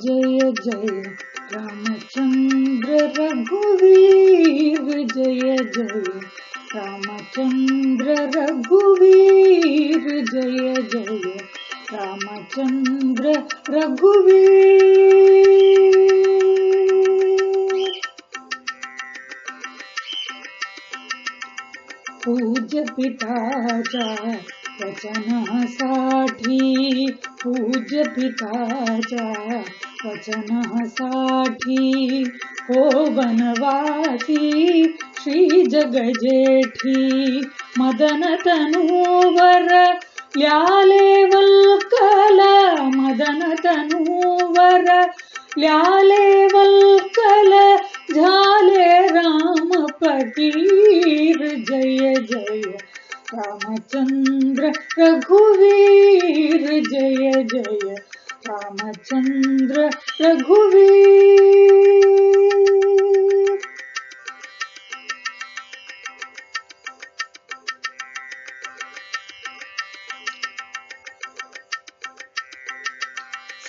जय जय रामचंद्र रघुवीर, जय जय रामचंद्र रघुवीर, जय जय रामचंद्र रघुवीर। पूज्य पिताच्या वचनासाठी, पूज्य पिताच्या वचनासाठी, हो वनवासी श्री जगजेठी, मदन तनूवर ल्याले वल्कल, मदन तनूवर ल्याले वल्कल, झाले राम पटीर, जय जय रामचंद्र रघुवीर, जय जय रामचंद्र रघुवीर।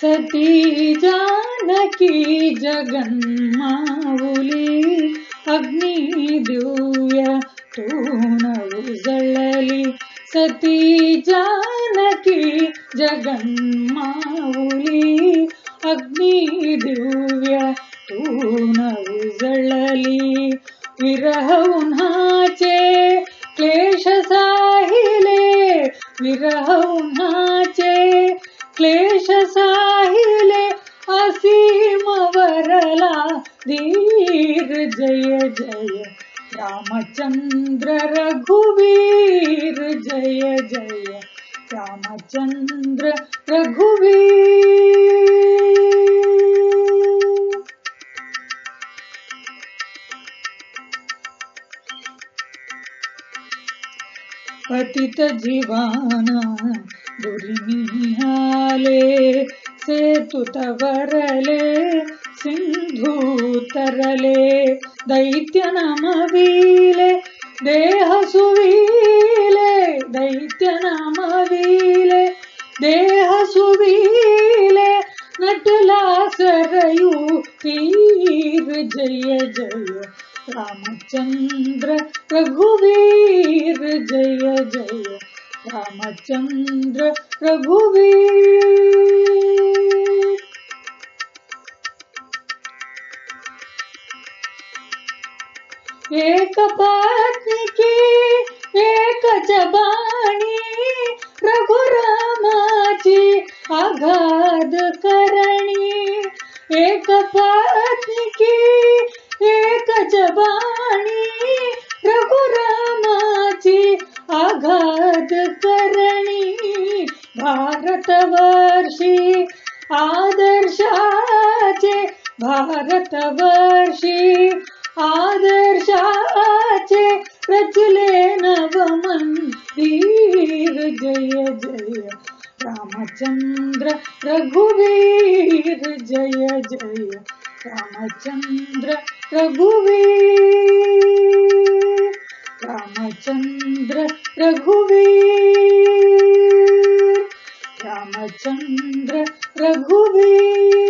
सती जानकी जगन्माऊली, अग्नि दिव्य तून उजळली, सती जानकी जगन्माऊली, अग्नि दिव्य तून उजळली, विरह उन्हाचे क्लेश साहिले, विरह उन्हाचे क्लेश साहिले, असीम वरला धीर, जय जय रामचंद्र रघुवीर, जय जय रामचंद्र रघुवीर। पतित जीवाना दुर्निहाले, सेतु तवरले सिंधु तरले, दैत्य नमवीले देह सुवीले, दैत्य नमवीले देह सुवीले, नटला सरयू तीर, जय जय रामचंद्र रघुवीर, जय जय रामचंद्र रघुवीर। एक पत्नी की एक जबानी, रघुरामाची आघात करणी, एक पत्नी की एक जबानी, रघुरामाची आघात करणी, भारतवर्षी आदर्शाचे, भारतवर्षी आदर्शाचे रचले नवमंदिर, जय जय रामचंद्र रघुवीर, जय जय रामचंद्र रघुवीर, रामचंद्र रघुवीर, रामचंद्र रघुवीर।